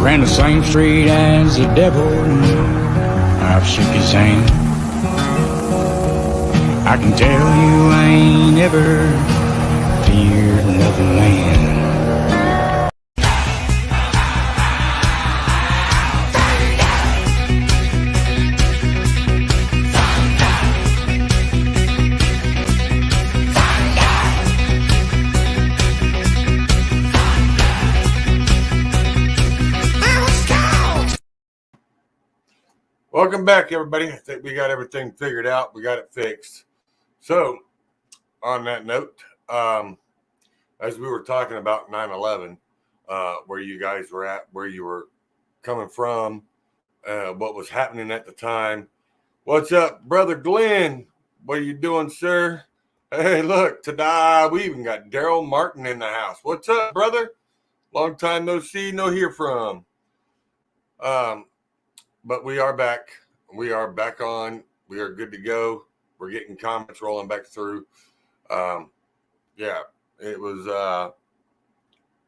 ran the same street as the devil. I've shook his hand. I can tell you I ain't ever feared another man. Welcome back, everybody. I think we got everything figured out. We got it fixed. So, on that note, as we were talking about 9/11, where you guys were at, where you were coming from, what was happening at the time. What's up, Brother Glenn? What are you doing, sir? Hey, look, ta-da, we even got Daryl Martin in the house. What's up, brother? Long time no see, no hear from. But we are back. We are back on. We are good to go. We're getting comments rolling back through. Yeah, it was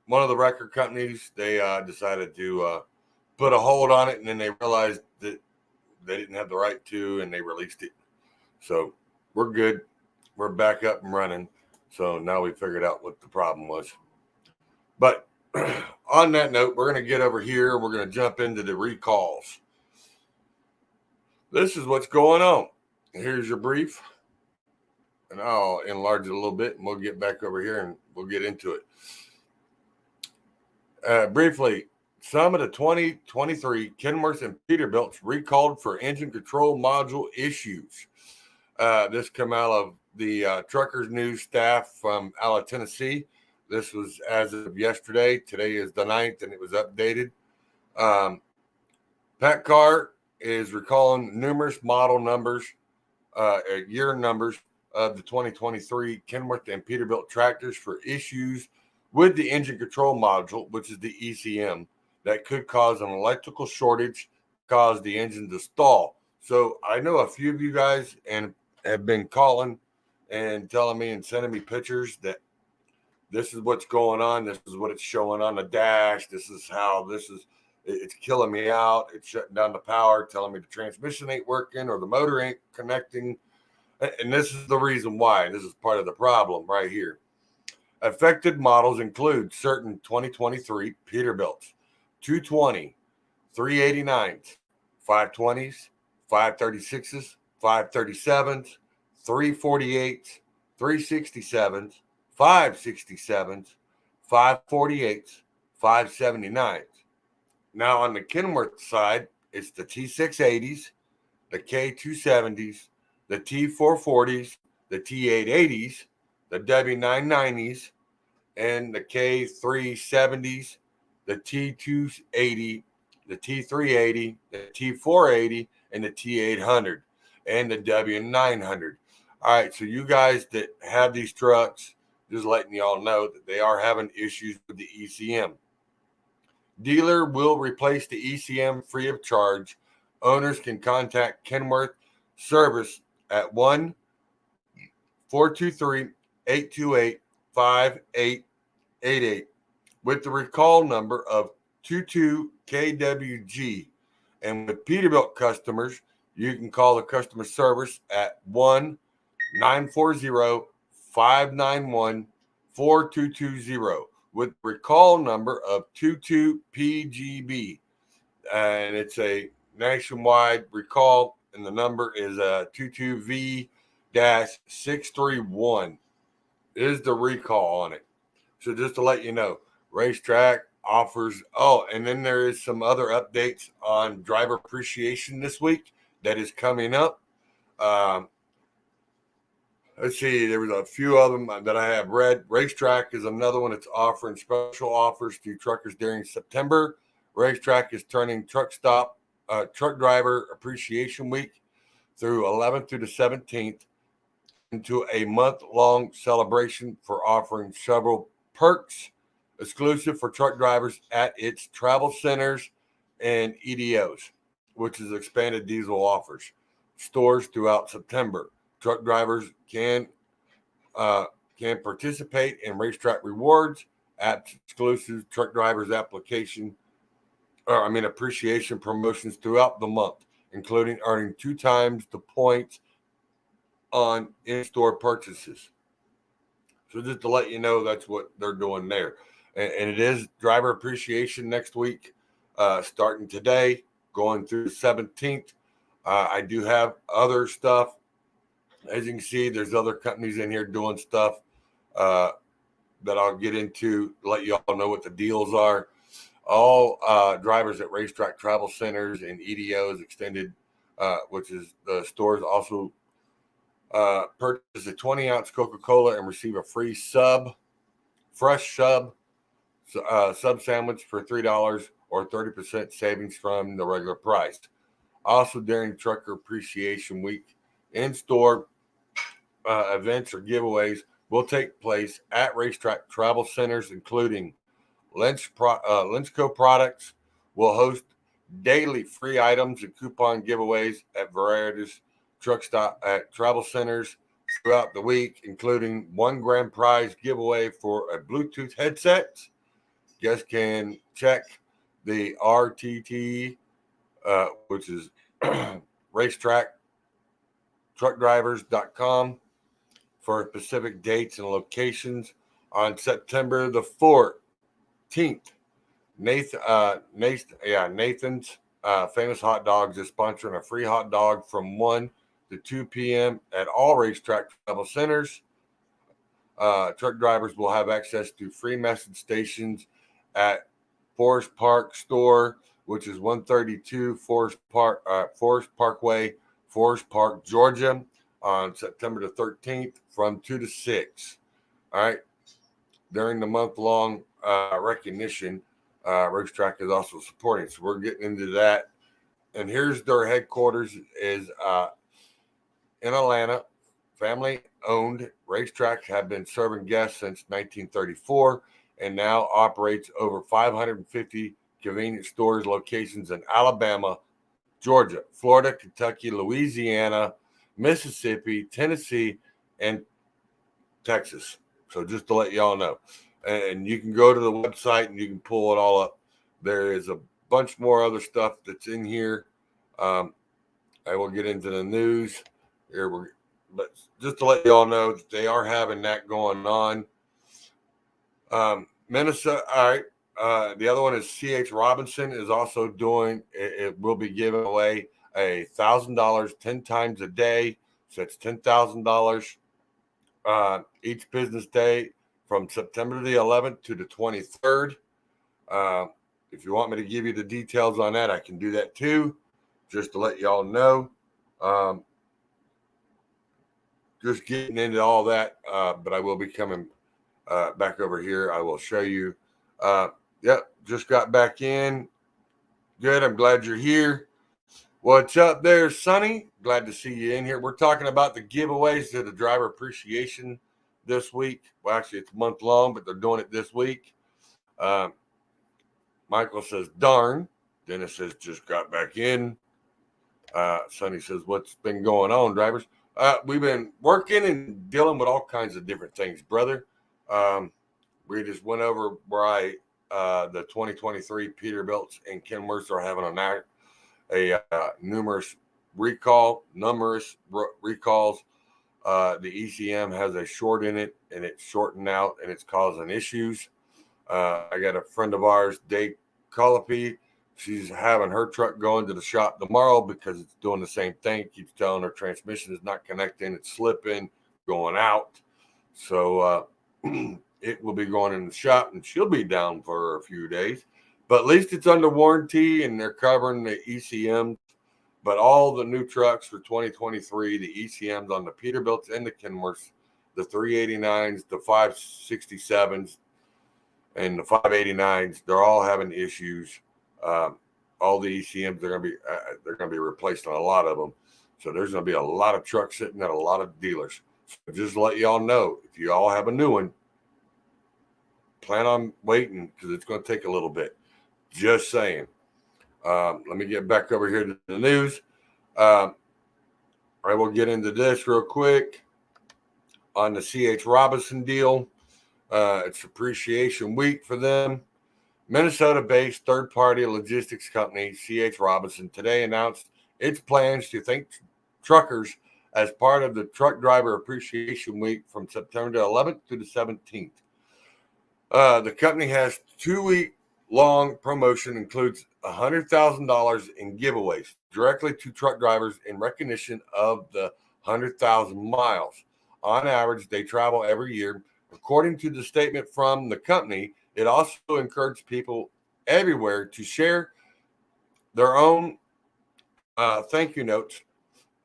one of the record companies. They decided to put a hold on it, and then they realized that they didn't have the right to, and they released it. So we're good. We're back up and running. So now we figured out what the problem was. But on that note, we're going to get over here. We're going to jump into the recalls. This is what's going on. Here's your brief. And I'll enlarge it a little bit, and we'll get back over here, and we'll get into it. Briefly, some of the 2023 Kenworth and Peterbilts recalled for engine control module issues. This came out of the Truckers News staff from out of Tennessee. This was as of yesterday. Today is the 9th, and it was updated. PACCAR is recalling numerous model numbers, year numbers of the 2023 Kenworth and Peterbilt tractors for issues with the engine control module, which is the ECM, that could cause an electrical shortage, cause the engine to stall. So I know a few of you guys and have been calling and telling me and sending me pictures that this is what's going on. This is what it's showing on the dash. This is how this is. It's killing me out. It's shutting down the power, telling me the transmission ain't working or the motor ain't connecting. And this is the reason why. This is part of the problem right here. Affected models include certain 2023 Peterbilts, 220, 389s, 520s, 536s, 537s, 348s, 367s, 567s, 548s, 579s. Now, on the Kenworth side, it's the T680s, the K270s, the T440s, the T880s, the W990s, and the K370s, the T280, the T380, the T480, and the T800, and the W900. All right, so you guys that have these trucks, just letting y'all know that they are having issues with the ECM. Dealer will replace the ECM free of charge. Owners can contact Kenworth Service at 1-423-828-5888 with the recall number of 22KWG. And with Peterbilt customers, you can call the customer service at 1-940-591-4220 with recall number of 22PGB. And it's a nationwide recall, and the number is 22V-631 is the recall on it. So just to let you know, Racetrack offers, and then there is some other updates on driver appreciation this week that is coming up. Let's see, there was a few of them that I have read. Racetrack is another one that's offering special offers to truckers during September. Racetrack is turning truck driver appreciation week through 11th through the 17th into a month-long celebration for offering several perks exclusive for truck drivers at its travel centers and EDOs, which is expanded diesel offers. Stores throughout September. Truck drivers can participate in Racetrack rewards, exclusive truck drivers application appreciation promotions throughout the month, including earning 2 times the points on in-store purchases. So just to let you know, that's what they're doing there. And it is driver appreciation next week, starting today, going through the 17th. I do have other stuff. As you can see, there's other companies in here doing stuff that I'll get into, let you all know what the deals are. All drivers at racetrack travel centers and EDOs extended, which is the stores, also purchase a 20-ounce Coca-Cola and receive a free fresh sub sandwich for $3 or 30% savings from the regular price. Also, during Trucker Appreciation Week, in-store events or giveaways will take place at racetrack travel centers, including Lynchco Products will host daily free items and coupon giveaways at various truck stop at travel centers throughout the week, including one grand prize giveaway for a Bluetooth headset. Guests can check the RTT, which is racetracktruckdrivers.com for specific dates and locations. On September the 14th, Nathan's Famous Hot Dogs is sponsoring a free hot dog from 1 to 2 p.m. at all racetrack travel centers. Truck drivers will have access to free message stations at Forest Park Store, which is 132 Forest Parkway, Forest Park, Georgia, on September the 13th from 2 to 6. All right. During the month-long recognition, Racetrack is also supporting. So we're getting into that. And here's their headquarters is in Atlanta. Family-owned. Racetrack have been serving guests since 1934 and now operates over 550 convenience stores locations in Alabama, Georgia, Florida, Kentucky, Louisiana, Mississippi, Tennessee, and Texas. So just to let y'all know. And you can go to the website and you can pull it all up. There is a bunch more other stuff that's in here. I will get into the news here, but just to let y'all know that they are having that going on. Minnesota, all right. The other one is C.H. Robinson is also doing, it will be giving away $1,000 10 times a day. So it's $10,000 each business day from September the 11th to the 23rd. If you want me to give you the details on that, I can do that too, just to let y'all know. Just getting into all that, but I will be coming back over here. I will show you. Yep, just got back in. Good, I'm glad you're here. What's up there, Sonny? Glad to see you in here. We're talking about the giveaways to the driver appreciation this week. Well, actually, it's month long, but they're doing it this week. Michael says, darn. Dennis says, just got back in. Sonny says, what's been going on, drivers? We've been working and dealing with all kinds of different things, brother. We just went over where the 2023 Peterbilts and Kenworths are having numerous recalls. The ECM has a short in it, and it's shorting out, and it's causing issues. I got a friend of ours, Dave Colopy. She's having her truck going to the shop tomorrow because it's doing the same thing. Keeps telling her transmission is not connecting. It's slipping, going out. So it will be going in the shop, and she'll be down for a few days. But at least it's under warranty, and they're covering the ECMs. But all the new trucks for 2023, the ECMs on the Peterbilts and the Kenworths, the 389s, the 567s, and the 589s, they're all having issues. All the ECMs, they're gonna be replaced on a lot of them. So there's gonna be a lot of trucks sitting at a lot of dealers. So just to let y'all know, if you all have a new one, plan on waiting because it's going to take a little bit. Just saying. Let me get back over here to the news. I will get into this real quick on the C.H. Robinson deal. It's appreciation week for them. Minnesota-based third-party logistics company C.H. Robinson today announced its plans to thank truckers as part of the Truck Driver Appreciation Week from September 11th to the 17th. The company has 2-week long promotion, includes $100,000 in giveaways directly to truck drivers in recognition of the 100,000 miles. On average, they travel every year. According to the statement from the company, it also encourages people everywhere to share their own thank you notes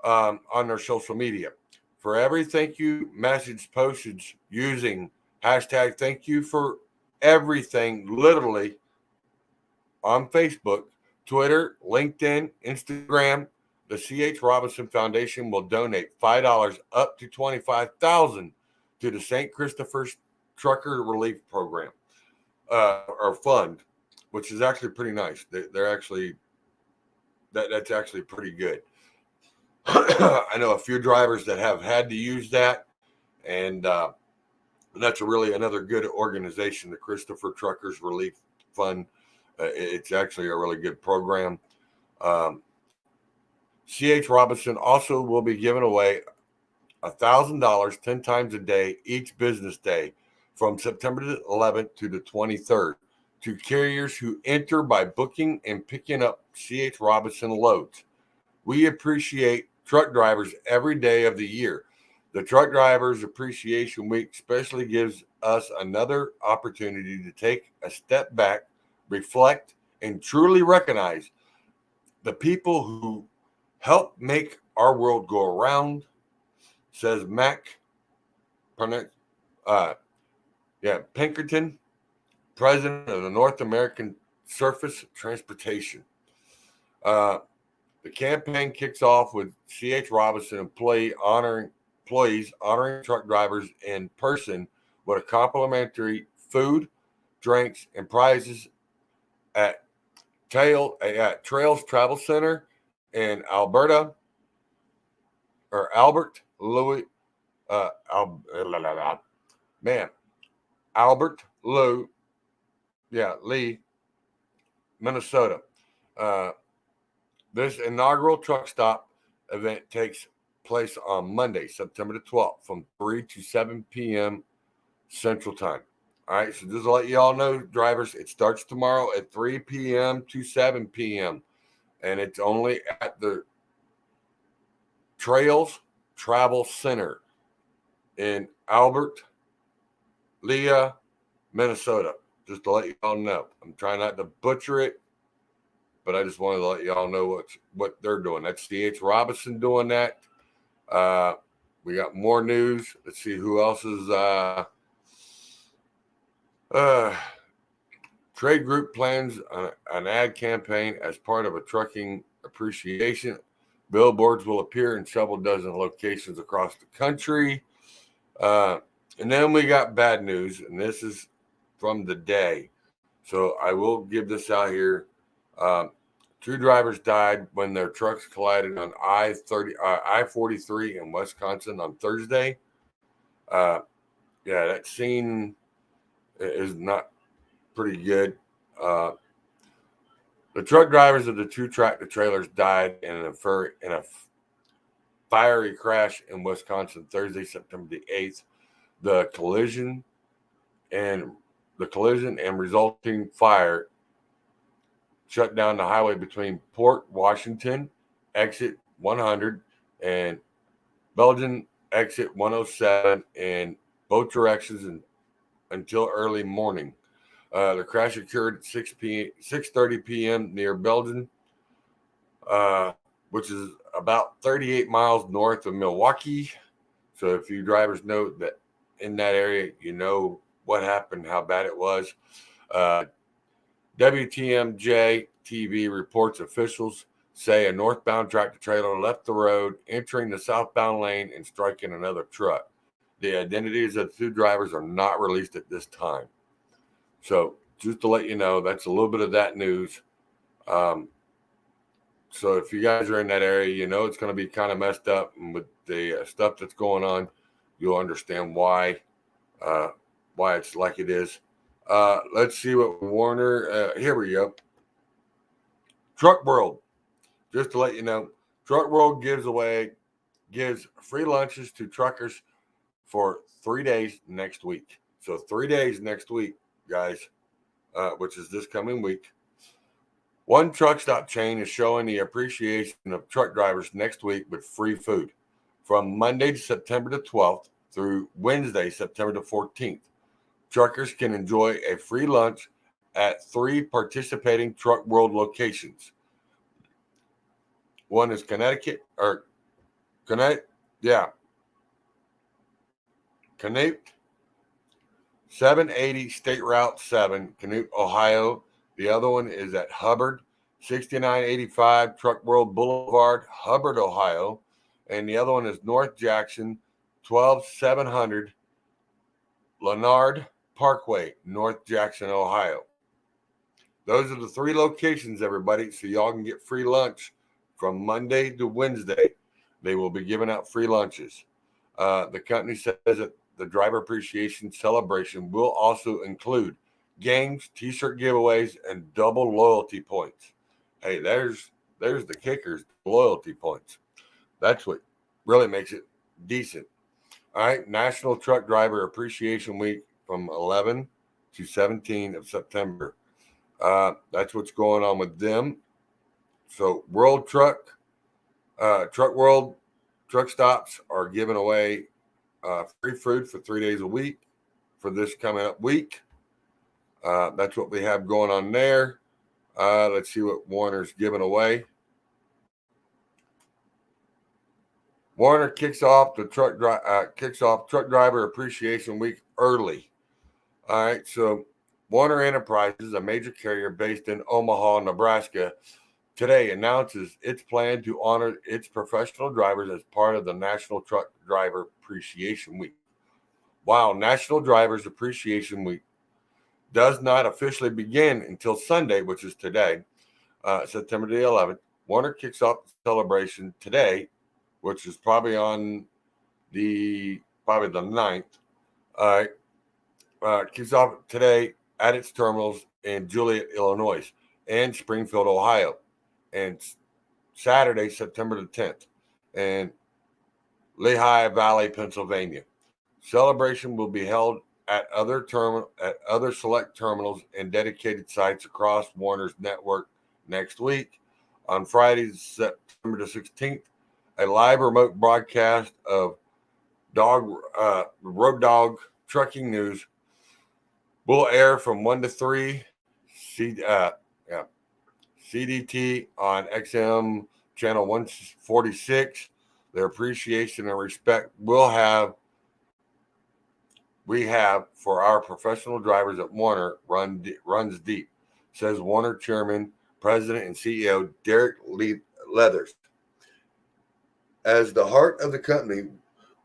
on their social media. For every thank you message posted using hashtag thank you for everything, literally on Facebook, Twitter, LinkedIn, Instagram, the C.H. Robinson Foundation will donate $5 up to $25,000 to the St. Christopher's Trucker Relief Program or Fund, which is actually pretty nice. They're actually that's actually pretty good. I know a few drivers that have had to use that, and that's really another good organization, the Christopher Truckers Relief Fund. It's actually a really good program. C.H. Robinson also will be giving away $1,000 10 times a day each business day from September 11th to the 23rd to carriers who enter by booking and picking up C.H. Robinson loads. We appreciate truck drivers every day of the year. The Truck Drivers Appreciation Week especially gives us another opportunity to take a step back, reflect, and truly recognize the people who help make our world go around, says Mac Pinkerton, president of the North American Surface Transportation. The campaign kicks off with C.H. Robinson employees honoring truck drivers in person with a complimentary food, drinks, and prizes at Trails Travel Center in Albert Louis, Lee, Minnesota. This inaugural truck stop event takes place on Monday, September the 12th, from 3 to 7 p.m. Central Time. All right, so just to let you all know, drivers, it starts tomorrow at 3 p.m. to 7 p.m. and it's only at the Trails Travel Center in Albert, Lea, Minnesota. Just to let you all know. I'm trying not to butcher it, but I just wanted to let you all know what they're doing. That's C.H. Robinson doing that. We got more news. Let's see who else is. Trade group plans an ad campaign as part of a trucking appreciation. Billboards will appear in several dozen locations across the country. And then we got bad news, and this is from the day. So I will give this out here. 2 drivers died when their trucks collided on I-43 in Wisconsin on Thursday. That scene is not pretty good. The truck drivers of the 2 tractor trailers died in a fiery crash in Wisconsin Thursday, September the 8th. The collision and resulting fire shut down the highway between Port Washington, exit 100, and Belgian, exit 107, in both directions until early morning. The crash occurred at 6:30 p.m. near Belgian, which is about 38 miles north of Milwaukee. So if you drivers know that in that area, you know what happened, how bad it was. WTMJ TV reports officials say a northbound tractor trailer left the road, entering the southbound lane and striking another truck. The identities of the 2 drivers are not released at this time. So just to let you know, that's a little bit of that news. So if you guys are in that area, you know it's going to be kind of messed up. And with the stuff that's going on, you'll understand why it's like it is. Let's see what Warner. Here we go. Truck World. Just to let you know, Truck World gives free lunches to truckers for 3 days next week. So 3 days next week, guys, which is this coming week. One truck stop chain is showing the appreciation of truck drivers next week with free food from Monday, September the 12th through Wednesday, September the 14th. Truckers can enjoy a free lunch at 3 participating Truck World locations. One is Connecticut, yeah, Canute, 780 State Route 7, Canute, Ohio. The other one is at Hubbard, 6985 Truck World Boulevard, Hubbard, Ohio. And the other one is North Jackson, 12700 Leonard Parkway, North Jackson, Ohio. Those are the 3 locations, everybody, so y'all can get free lunch from Monday to Wednesday. They will be giving out free lunches. The company says that the driver appreciation celebration will also include games, t-shirt giveaways, and double loyalty points. Hey, there's the kickers, loyalty points. That's what really makes it decent. All right, National Truck Driver Appreciation Week from 11 to 17 of September. That's what's going on with them. So World Truck World truck stops are giving away free food for 3 days a week for this coming up week. That's what we have going on there. Let's see what Warner's giving away. Warner kicks off Truck Driver Appreciation Week early. All right, so Warner Enterprises, a major carrier based in Omaha, Nebraska, today announces its plan to honor its professional drivers as part of the National Truck Driver Appreciation Week. While National Drivers Appreciation Week does not officially begin until Sunday, which is today, September the 11th, Warner kicks off the celebration today, which is probably on the 9th. Kicks off today at its terminals in Joliet, Illinois, and Springfield, Ohio, and Saturday, September the 10th, and Lehigh Valley, Pennsylvania. Celebration will be held at other select terminals and dedicated sites across Warner's network next week. On Friday, September the 16th, a live remote broadcast of Road Dog Trucking News will air from 1 to 3 CDT on XM channel 146. Their appreciation and respect we have for our professional drivers at Warner runs deep, says Warner Chairman, President, and CEO Derek Leathers. As the heart of the company,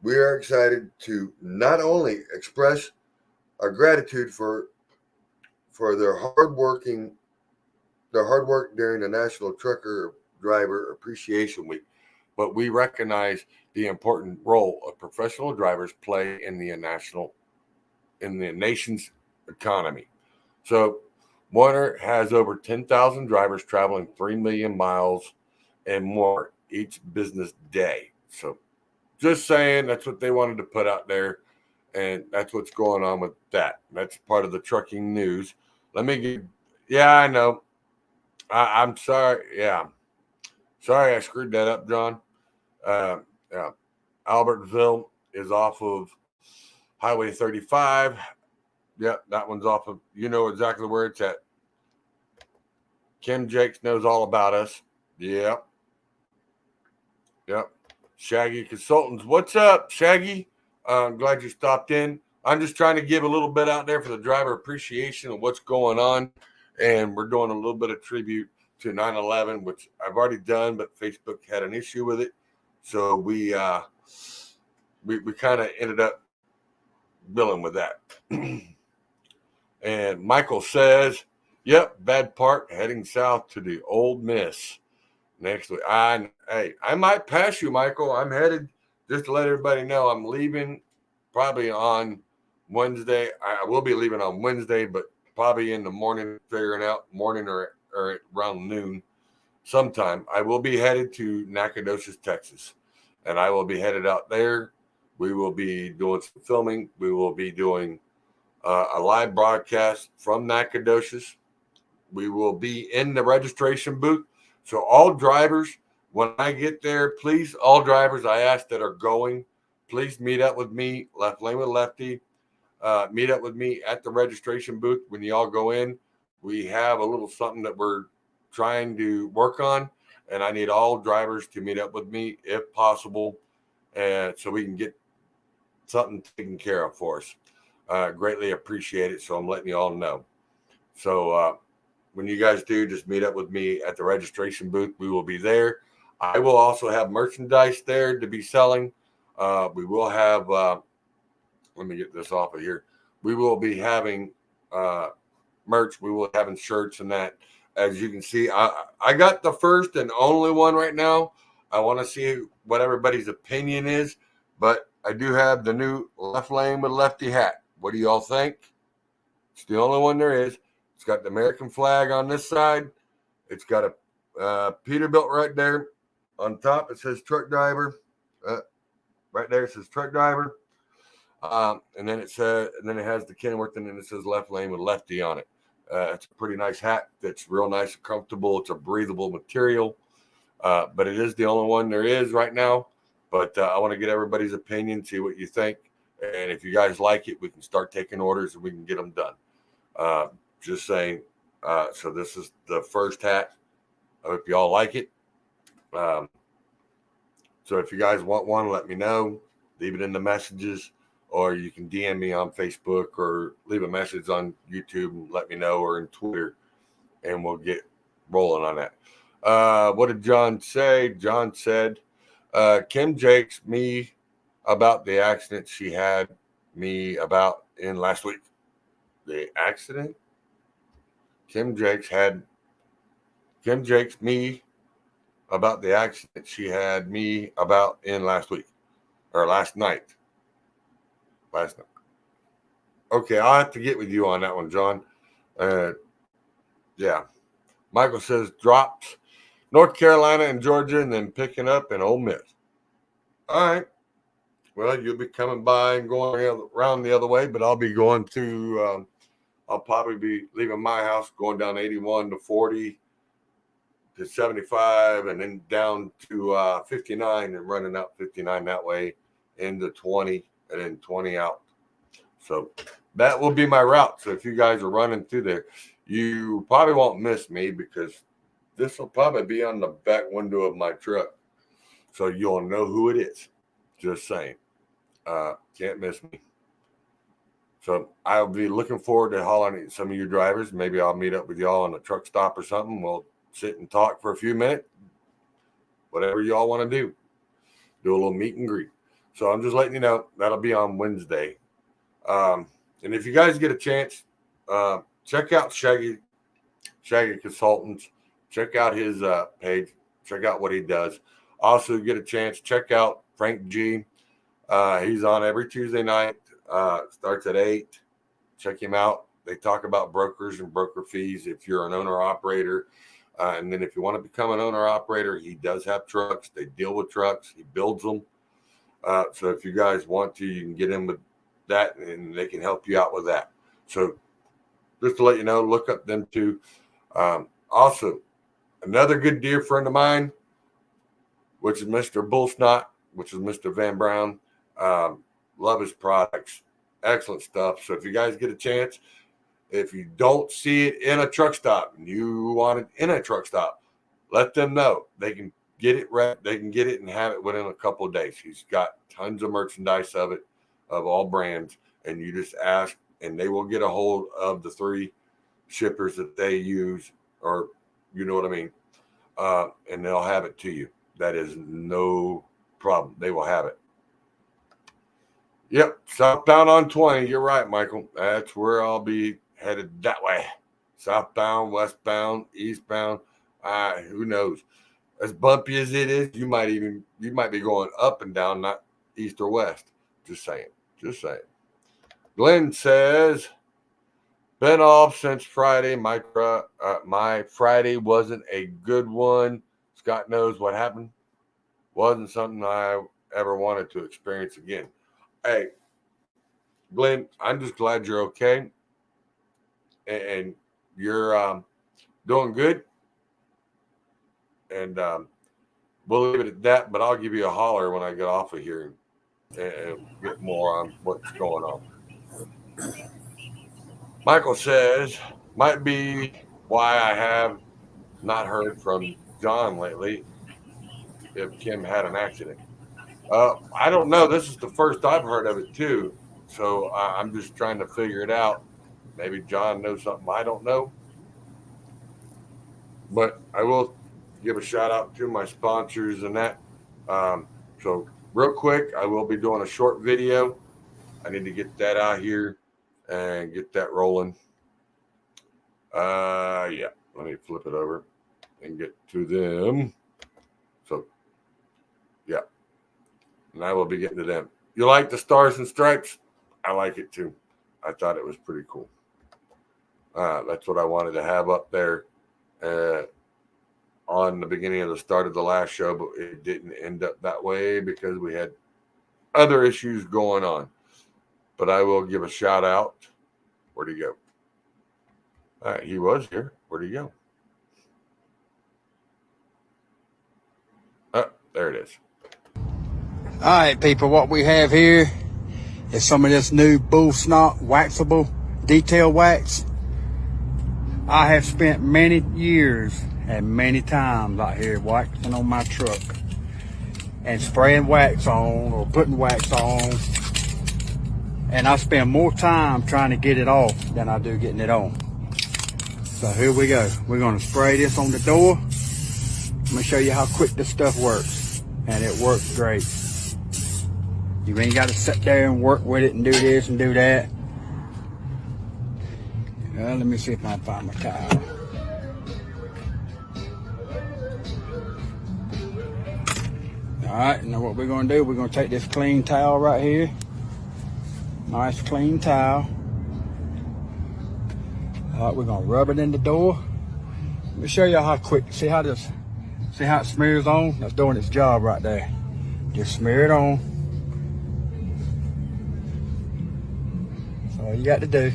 we are excited to not only express our gratitude for their hard work during the National Trucker Driver Appreciation Week, but we recognize the important role of professional drivers play in the nation's economy. So Warner has over 10,000 drivers traveling 3 million miles and more each business day. So just saying, that's what they wanted to put out there, and that's what's going on with that. That's part of the trucking news. I know. I'm sorry. Yeah. Sorry I screwed that up, John. Yeah. Albertville is off of Highway 35. Yep, that one's off of, you know exactly where it's at. Kim Jakes knows all about us. Yep. Shaggy Consultants. What's up, Shaggy? I'm glad you stopped in. I'm just trying to give a little bit out there for the driver appreciation of what's going on. And we're doing a little bit of tribute to 9/11, which I've already done, but Facebook had an issue with it. So we kind of ended up dealing with that. And Michael says, yep, bad part, heading south to the Old Miss next week. I might pass you, Michael. I'm headed, just to let everybody know, I'm leaving probably on Wednesday. I will be leaving on Wednesday, but probably in the morning, figuring out morning or around noon sometime. I will be headed to Nacogdoches, Texas, and I will be headed out there. We will be doing some filming. We will be doing a live broadcast from Nacogdoches. We will be in the registration booth. So all drivers, when I get there, please, all drivers I ask that are going, please meet up with me, Left Lane with Lefty. Meet up with me at the registration booth when you all go in. We have a little something that we're trying to work on, and I need all drivers to meet up with me if possible, and so we can get something taken care of for us. Greatly appreciate it. So I'm letting you all know. So when you guys do, just meet up with me at the registration booth. We will be there. I will also have merchandise there to be selling. We will have, let me get this off of here. We will be having merch. We will be having shirts and that. As you can see, I got the first and only one right now. I want to see what everybody's opinion is, but I do have the new Left Lane with Lefty hat. What do y'all think? It's the only one there is. It's got the American flag on this side. It's got a Peterbilt right there. On top, it says truck driver. Right there, it says truck driver. And then it has the Kenworth, and then it says Left Lane with Lefty on it. It's a pretty nice hat. That's real nice and comfortable. It's a breathable material, but it is the only one there is right now. But I want to get everybody's opinion, see what you think, and if you guys like it, we can start taking orders and we can get them done. Just saying. So this is the first hat. I hope you all like it. So if you guys want one, let me know. Leave it in the messages. Or you can DM me on Facebook or leave a message on YouTube and let me know, or in Twitter, and we'll get rolling on that. What did John say? John said, Kim Jakes me about the accident she had me about in last week. The accident? Kim Jakes me about the accident she had me about in last week, or last night. Okay, I'll have to get with you on that one, John. Yeah. Michael says dropped North Carolina and Georgia, and then picking up in Ole Miss. All right. Well, you'll be coming by and going around the other way, but I'll be going to, I'll probably be leaving my house, going down 81 to 40 to 75, and then down to 59 and running out 59 that way into 20. And then 20 out. So that will be my route. So if you guys are running through there, you probably won't miss me, because this will probably be on the back window of my truck. So you'll know who it is. Just saying. Can't miss me. So I'll be looking forward to hollering at some of you drivers. Maybe I'll meet up with y'all on a truck stop or something. We'll sit and talk for a few minutes. Whatever y'all want to do. Do a little meet and greet. So I'm just letting you know that'll be on Wednesday. And if you guys get a chance, check out Shaggy Consultants. Check out his page. Check out what he does. Also, get a chance, check out Frank G. He's on every Tuesday night. Starts at 8. Check him out. They talk about brokers and broker fees if you're an owner-operator. And then if you want to become an owner-operator, he does have trucks. They deal with trucks. He builds them. So if you guys want to, you can get in with that, and they can help you out with that. So just to let you know, look up them too. Also, another good dear friend of mine, which is Mr. Bullsnot, which is Mr. Van Brown. Love his products. Excellent stuff. So if you guys get a chance, if you don't see it in a truck stop and you want it in a truck stop, let them know. They can get it right. They can get it and have it within a couple of days. He's got tons of merchandise of it, of all brands, and you just ask, and they will get a hold of the 3 shippers that they use, or you know what I mean, and they'll have it to you. That is no problem. They will have it. Yep, southbound on 20. You're right, Michael. That's where I'll be headed that way. Southbound, westbound, eastbound. Who knows? As bumpy as it is, you might be going up and down, not east or west. Just saying. Glenn says, Been off since Friday. My Friday wasn't a good one. Scott knows what happened. Wasn't something I ever wanted to experience again. Hey, Glenn, I'm just glad you're okay and you're doing good. And we'll leave it at that. But I'll give you a holler when I get off of here and get more on what's going on. Michael says, might be why I have not heard from John lately if Kim had an accident. I don't know. This is the first I've heard of it too. So I'm just trying to figure it out. Maybe John knows something I don't know. But I will give a shout out to my sponsors and that. So real quick, I will be doing a short video. I need to get that out here and get that rolling. Yeah, let me flip it over and get to them. So, yeah, and I will be getting to them. You like the Stars and Stripes? I like it too. I thought it was pretty cool. That's what I wanted to have up there on the beginning of the start of the last show, but it didn't end up that way because we had other issues going on. But I will give a shout out. Where'd he go? He was here. Where'd he go? There it is. All right, people, what we have here is some of this new bull snot waxable detail wax. I have spent many years and many times out here waxing on my truck and spraying wax on or putting wax on, and I spend more time trying to get it off than I do getting it on. So here we go. We're going to spray this on the door. Let me show you how quick this stuff works, and it works great. You ain't got to sit there and work with it and do this and do that. Let me see if I can find my towel. Alright, now what we're going to do, we're going to take this clean towel right here. Nice clean towel. Alright, we're going to rub it in the door. Let me show you how quick, see how it smears on? That's doing its job right there. Just smear it on. That's all you got to do.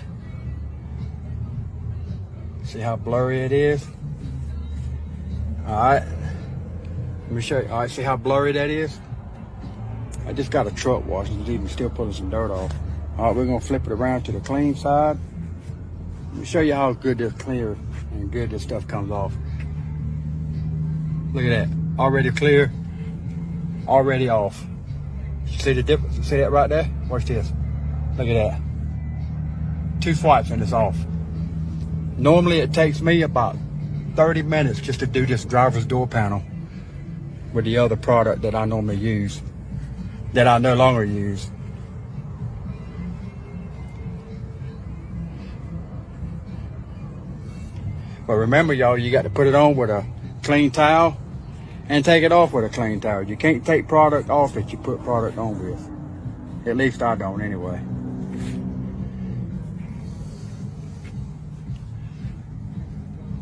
See how blurry it is? Alright. Let me show you. Alright, see how blurry that is? I just got a truck wash. It's even still pulling some dirt off. Alright, we're going to flip it around to the clean side. Let me show you how good this clear and good this stuff comes off. Look at that. Already clear. Already off. See the difference? See that right there? Watch this. Look at that. 2 swipes and it's off. Normally it takes me about 30 minutes just to do this driver's door panel with the other product that I normally use, that I no longer use. But remember, y'all, you got to put it on with a clean towel and take it off with a clean towel. You can't take product off that you put product on with. At least I don't anyway.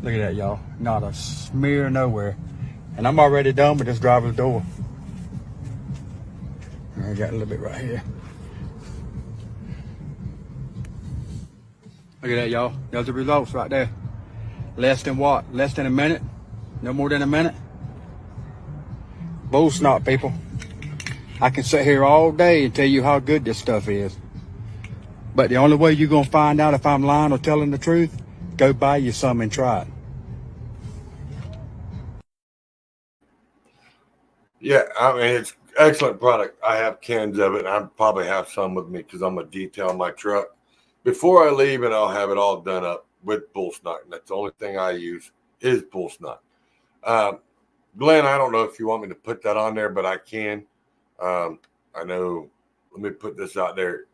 Look at that, y'all. Not a smear nowhere. And I'm already done with this driver's door. I got a little bit right here. Look at that, y'all. There's the results right there. Less than what? Less than a minute? No more than a minute? Bull snot, people. I can sit here all day and tell you how good this stuff is. But the only way you're going to find out if I'm lying or telling the truth, go buy you some and try it. Yeah, I mean, it's excellent product. I have cans of it. I probably have some with me because I'm going to detail my truck. Before I leave it, I'll have it all done up with bull snot. And that's the only thing I use is bull snot. Glenn, I don't know if you want me to put that on there, but I can. I know, let me put this out there.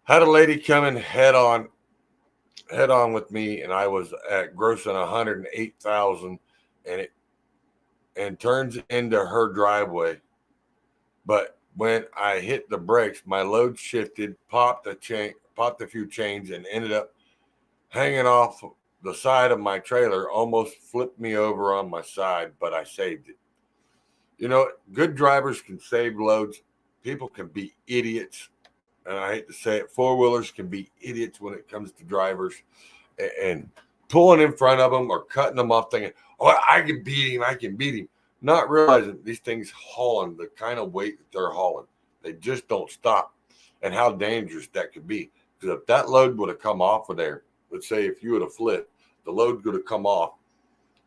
Had a lady come in head on with me, and I was at grossing 108,000, and turns into her driveway. But when I hit the brakes, my load shifted, popped a chain, popped a few chains, and ended up hanging off the side of my trailer. Almost flipped me over on my side, but I saved it. You know, good drivers can save loads. People can be idiots. And I hate to say it, four-wheelers can be idiots when it comes to drivers and pulling in front of them or cutting them off thinking, oh, I can beat him, I can beat him. Not realizing these things hauling the kind of weight that they're hauling. They just don't stop. And how dangerous that could be. Because if that load would have come off of there, let's say if you would have flipped, the load could have come off.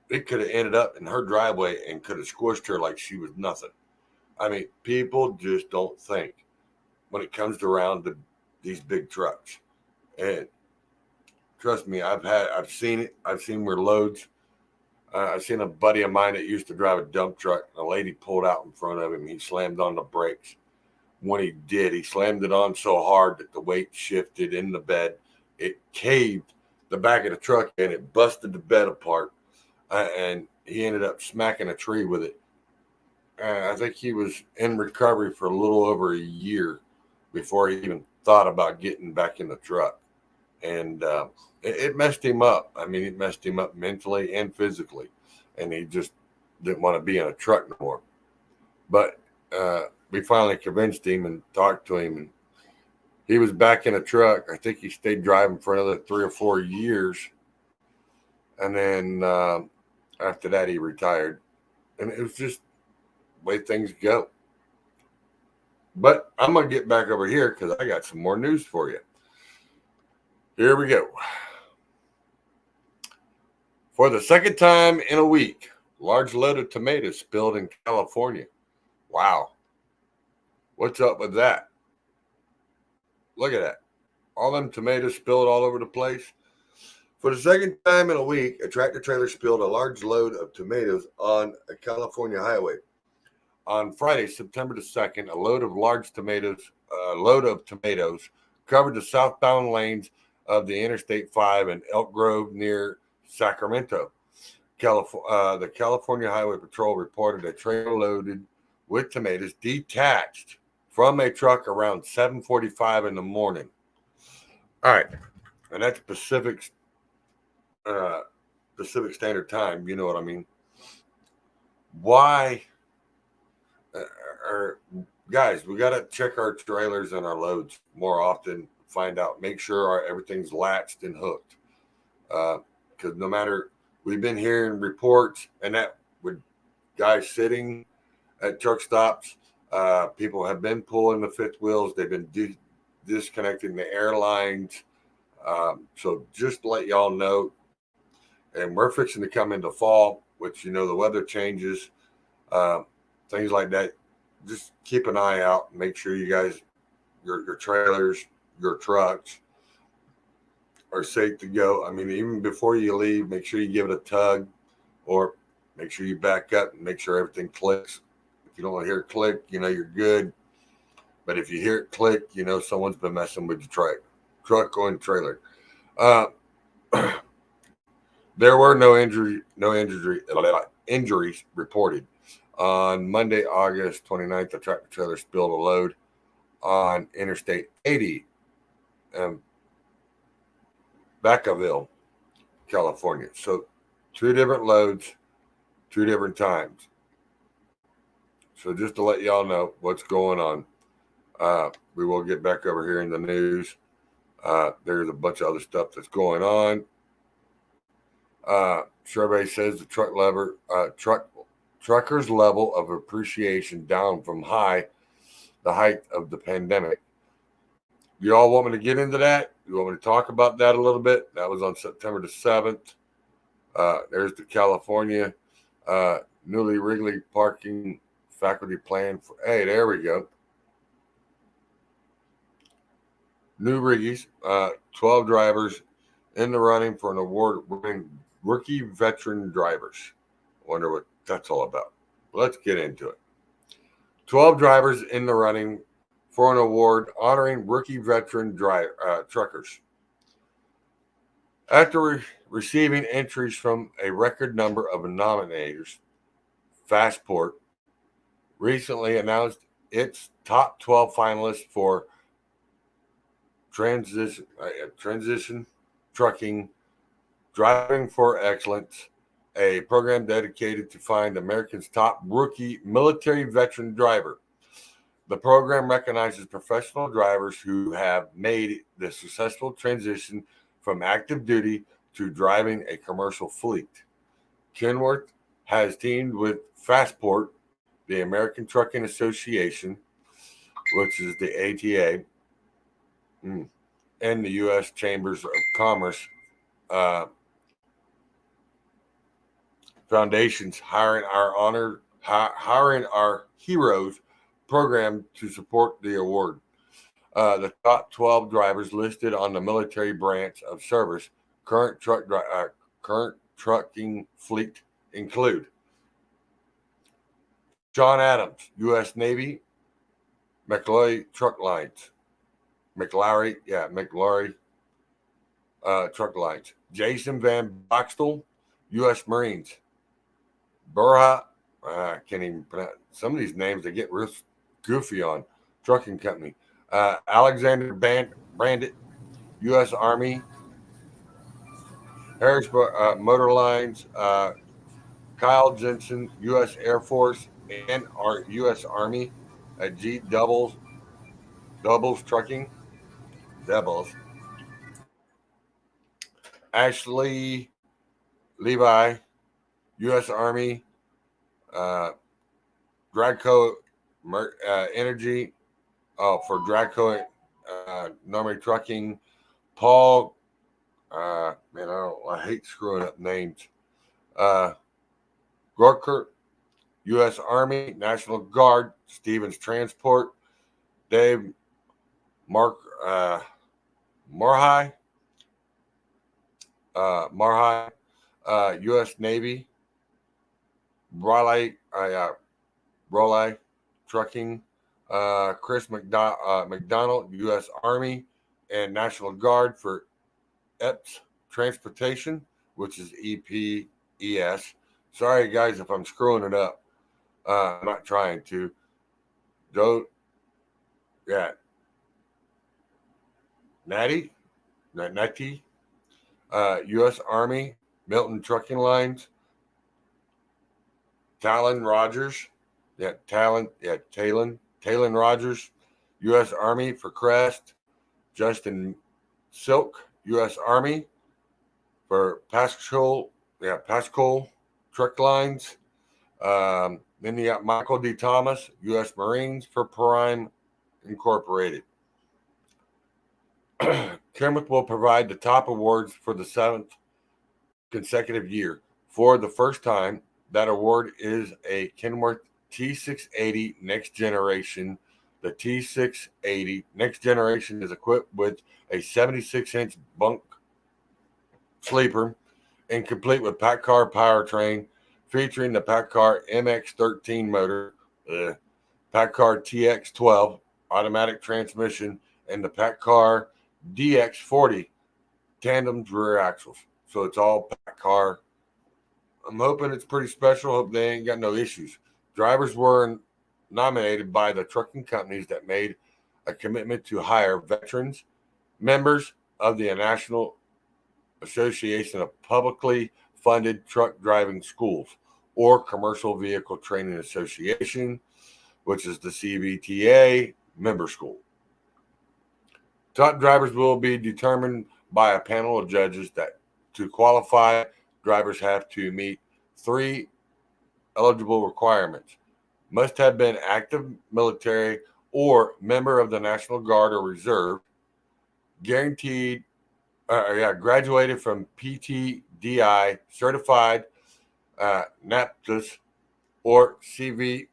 It could have ended up in her driveway and could have squished her like she was nothing. I mean, people just don't think when it comes to around these big trucks. And trust me, I've seen it. I've seen where loads. I've seen a buddy of mine that used to drive a dump truck. A lady pulled out in front of him. He slammed on the brakes. When he did, he slammed it on so hard that the weight shifted in the bed. It caved the back of the truck and it busted the bed apart. And he ended up smacking a tree with it. I think he was in recovery for a little over a year before he even thought about getting back in the truck. And it messed him up. I mean, it messed him up mentally and physically. And he just didn't want to be in a truck no more. But we finally convinced him and talked to him. And he was back in a truck. I think he stayed driving for another 3 or 4 years. And then after that, he retired. And it was just the way things go. But I'm going to get back over here because I got some more news for you. Here we go. For the second time in a week, large load of tomatoes spilled in California. Wow. What's up with that? Look at that. All them tomatoes spilled all over the place. For the second time in a week, a tractor trailer spilled a large load of tomatoes on a California highway. On Friday, September the 2nd, a load of tomatoes covered the southbound lanes of the Interstate 5 in Elk Grove near Sacramento. The California Highway Patrol reported a trailer loaded with tomatoes detached from a truck around 7:45 in the morning. All right, and that's Pacific Standard Time. You know what I mean? Why? Guys, we got to check our trailers and our loads more often. Find out, make sure everything's latched and hooked. Because no matter, we've been hearing reports and that with guys sitting at truck stops, people have been pulling the fifth wheels. They've been disconnecting the airlines. So just to let y'all know, and we're fixing to come into fall, which, you know, the weather changes, things like that. Just keep an eye out. Make sure you guys, your trailers, your trucks are safe to go. I mean, even before you leave, make sure you give it a tug or make sure you back up and make sure everything clicks. If you don't hear it click, you know, you're good. But if you hear it click, you know, someone's been messing with your truck or trailer. There were no injuries reported. On Monday, August 29th, the tractor trailer spilled a load on Interstate 80 in Vacaville, California. So 2 different loads, 2 different times. So just to let y'all know what's going on, we will get back over here in the news. There's a bunch of other stuff that's going on. Survey says the truckers' level of appreciation down from the height of the pandemic. You all want me to get into that? You want me to talk about that a little bit? That was on September the 7th. There's the California newly Wrigley parking faculty plan. Hey, there we go. New Wrigley's, 12 drivers in the running for an award winning rookie veteran drivers. Wonder what that's all about. Let's get into it. 12 drivers in the running for an award honoring rookie veteran truckers. After receiving entries from a record number of nominators, Fastport recently announced its top 12 finalists for transition trucking, driving for excellence, a program dedicated to find America's top rookie military veteran driver. The program recognizes professional drivers who have made the successful transition from active duty to driving a commercial fleet. Kenworth has teamed with Fastport, the American Trucking Association, which is the ATA, and the U.S. Chambers of Commerce foundations, hiring our heroes program to support the award. The top 12 drivers listed on the military branch of service current trucking fleet include John Adams, U.S. Navy, McLaury Truck Lines, McLaury Truck Lines, Jason Van Boxtel, U.S. Marines, Burha, I can't even pronounce some of these names. They get real goofy on trucking company. Alexander Brandit, U.S. Army, Harrisburg Motor Lines, Kyle Jensen, U.S. Air Force, and our U.S. Army, G Doubles Trucking, Doubles. Ashley Levi, U.S. Army, Dragco Energy, for Dragco Normally Trucking. Paul, I hate screwing up names. Gorker, U.S. Army, National Guard, Stevens Transport. Dave Marhai, U.S. Navy. Raleigh Trucking. Chris McDonald, U.S. Army and National Guard for EPS Transportation, which is EPES. Sorry, guys, if I'm screwing it up. I'm not trying to. Natty, U.S. Army, Milton Trucking Lines. Talon Rogers, Talon Rogers, U.S. Army for Crest. Justin Silk, U.S. Army for Pascal Truck Lines. Then you got Michael D. Thomas, U.S. Marines for Prime Incorporated. Kenworth will provide the top awards for the 7th consecutive year. For the first time, that award is a Kenworth T680 Next Generation. The T680 Next Generation is equipped with a 76-inch bunk sleeper and complete with PACCAR powertrain, featuring the PACCAR MX-13 motor, the PACCAR TX-12 automatic transmission, and the PACCAR DX-40 tandem rear axles. So it's all PACCAR. I'm hoping it's pretty special. Hope they ain't got no issues. Drivers were nominated by the trucking companies that made a commitment to hire veterans, members of the National Association of Publicly Funded Truck Driving Schools, or Commercial Vehicle Training Association, which is the CVTA member school. Top drivers will be determined by a panel of judges that, to qualify, drivers have to meet 3 eligible requirements. Must have been active military or member of the National Guard or Reserve, graduated from PTDI certified NAPTUS or CVTA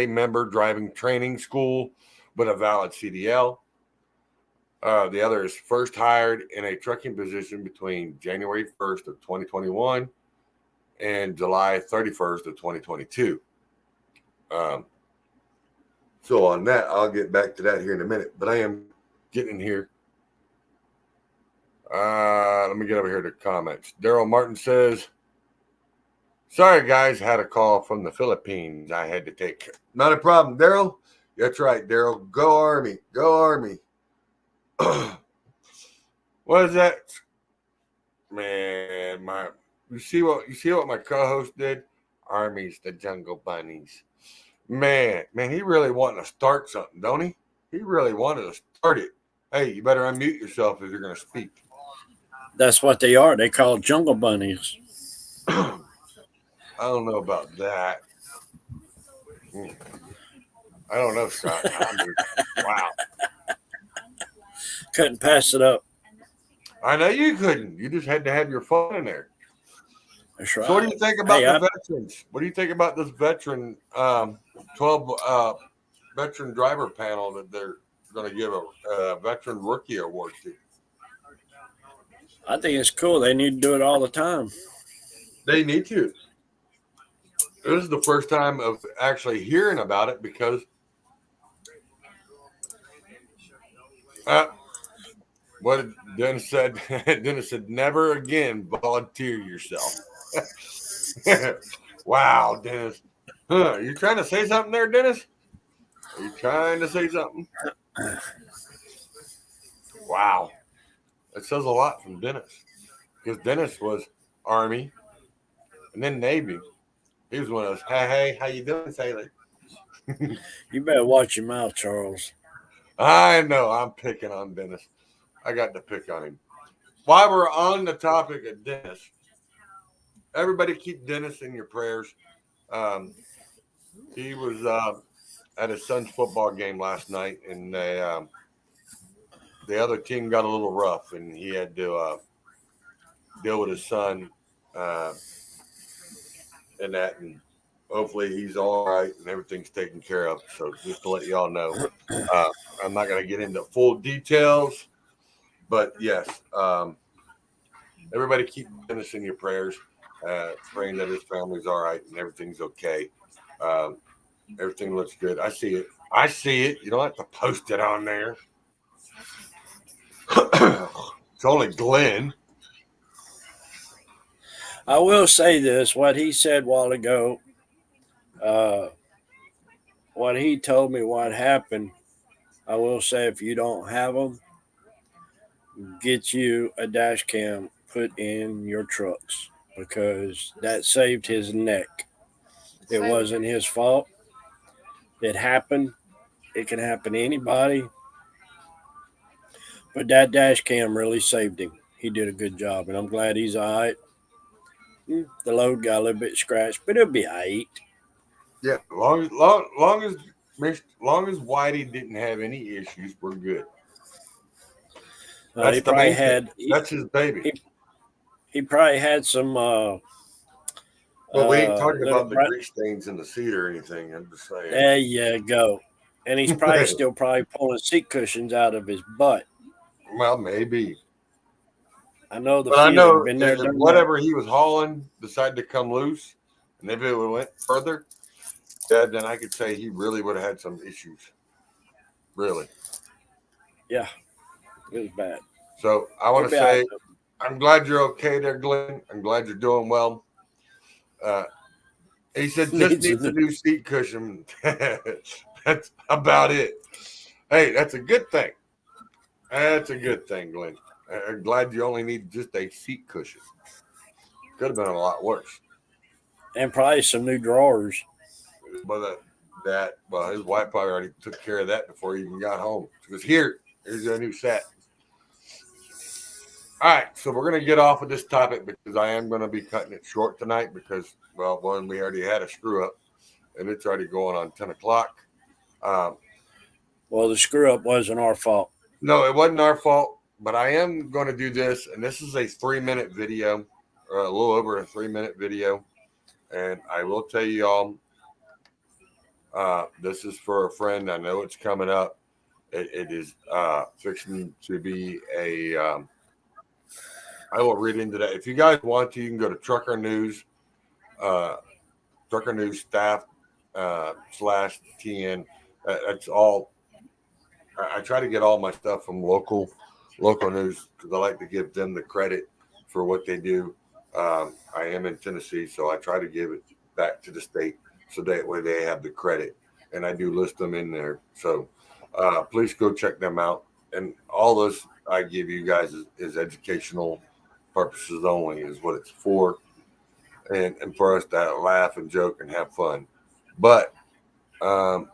member driving training school with a valid CDL. The other is first hired in a trucking position between January 1st of 2021 and July 31st of 2022. So on that, I'll get back to that here in a minute, but I am getting here. Let me get over here to comments. Daryl Martin says, sorry, guys, had a call from the Philippines I had to take. Not a problem, Daryl. That's right, Daryl. Go Army. Go Army. What is that? Man, you see what my co-host did? Armies, the Jungle Bunnies. Man, he really wanted to start something, don't he? He really wanted to start it. Hey, you better unmute yourself if you're going to speak. That's what they are. They call jungle bunnies. I don't know about that. I don't know, Scott. Wow. Couldn't pass it up. I know you couldn't. You just had to have your fun in there. That's right. So what do you think about the veterans? What do you think about this veteran 12 veteran driver panel that they're going to give a veteran rookie award to? I think it's cool. They need to do it all the time. They need to. This is the first time of actually hearing about it because what Dennis said. Dennis said, "Never again volunteer yourself." Wow, Dennis. Huh, you trying to say something there, Dennis? Are you trying to say something? Wow. That says a lot from Dennis. Because Dennis was Army and then Navy. He was one of those, hey, how you doing, sailor? You better watch your mouth, Charles. I know. I'm picking on Dennis. I got to pick on him. While we're on the topic of Dennis, everybody keep Dennis in your prayers. He was at his son's football game last night, and the other team got a little rough, and he had to deal with his son and that, and hopefully he's all right and everything's taken care of. So just to let y'all know, I'm not going to get into full details, but yes, everybody keep Dennis in your prayers, praying that his family's all right and everything's okay. Everything looks good. I see it. You don't have to post it on there. It's only Glenn. I will say this: what he said a while ago, what he told me, what happened. I will say, if you don't have them, get you a dash cam put in your trucks because that saved his neck. It wasn't his fault. It happened. It can happen to anybody. But that dash cam really saved him. He did a good job, and I'm glad he's all right. The load got a little bit scratched, but it'll be all right. Yeah, long as Whitey didn't have any issues, we're good. That's the main thing. That's his baby. He probably had some. Well, we ain't talking about the grease stains in the seat or anything. I'm just saying. There you go. And he's probably still pulling seat cushions out of his butt. Well, maybe. I know been there. Whatever he was hauling decided to come loose, and if it went further, then I could say he really would have had some issues. Really. Yeah, it was bad. So I want to say, I'm glad you're okay there, Glenn. I'm glad you're doing well. He said just needs a new seat cushion. That's about it. Hey, that's a good thing. That's a good thing, Glenn. I'm glad you only need just a seat cushion. Could have been a lot worse. And probably some new drawers. But his wife probably already took care of that before he even got home. She goes, here's a new set. All right, so we're going to get off of this topic because I am going to be cutting it short tonight because, well, one, we already had a screw up, and it's already going on 10 o'clock. Well, the screw up wasn't our fault. No, it wasn't our fault, but I am going to do this, and this is a 3-minute video, or a little over a 3-minute video, and I will tell you all, this is for a friend. I know it's coming up. It is fixing to be a I will read into that. If you guys want to, you can go to Trucker News staff /TN. That's all. I try to get all my stuff from local news because I like to give them the credit for what they do. I am in Tennessee, so I try to give it back to the state so that way they have the credit, and I do list them in there. So please go check them out. and all this I give you guys is educational purposes only, is what it's for, and for us to laugh and joke and have fun. But I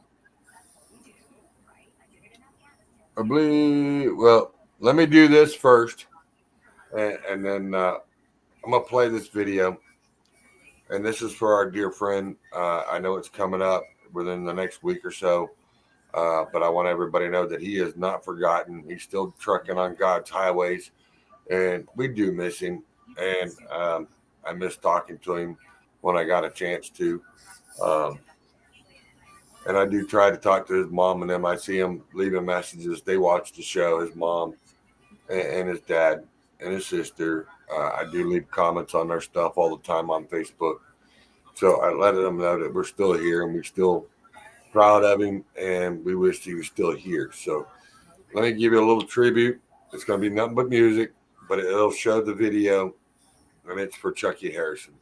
believe, well, let me do this first, and then I'm gonna play this video, and this is for our dear friend. I know it's coming up within the next week or so, but I want everybody to know that he is not forgotten. He's still trucking on God's highways, and we do miss him. And I miss talking to him when I got a chance to. Um, and I do try to talk to his mom and them. I see him leaving messages. They watch the show, his mom and his dad and his sister. I do leave comments on their stuff all the time on Facebook. So I let them know that we're still here and we're still proud of him and we wish he was still here. So let me give you a little tribute. It's going to be nothing but music, but it'll show the video, and it's for Chuckie Harrison.